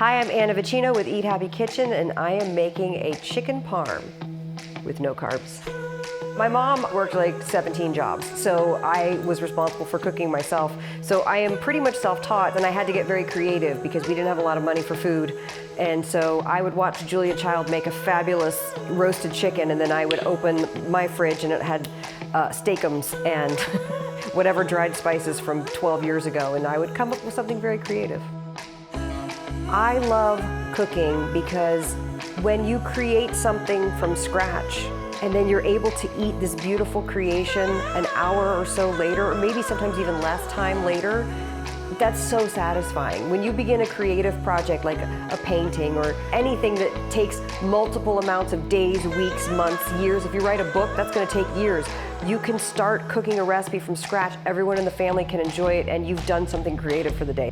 Hi, I'm Anna Vocino with Eat Happy Kitchen, and I am making a chicken parm with no carbs. My mom worked like 17 jobs, so I was responsible for cooking myself. So I am pretty much self-taught, and I had to get very creative because we didn't have a lot of money for food. And so I would watch Julia Child make a fabulous roasted chicken, and then I would open my fridge and it had steakums and whatever dried spices from 12 years ago, and I would come up with something very creative. I love cooking because when you create something from scratch and then you're able to eat this beautiful creation an hour or so later, or maybe sometimes even less time later, that's so satisfying. When you begin a creative project like a painting or anything that takes multiple amounts of days, weeks, months, years, if you write a book, that's going to take years. You can start cooking a recipe from scratch, everyone in the family can enjoy it, and you've done something creative for the day.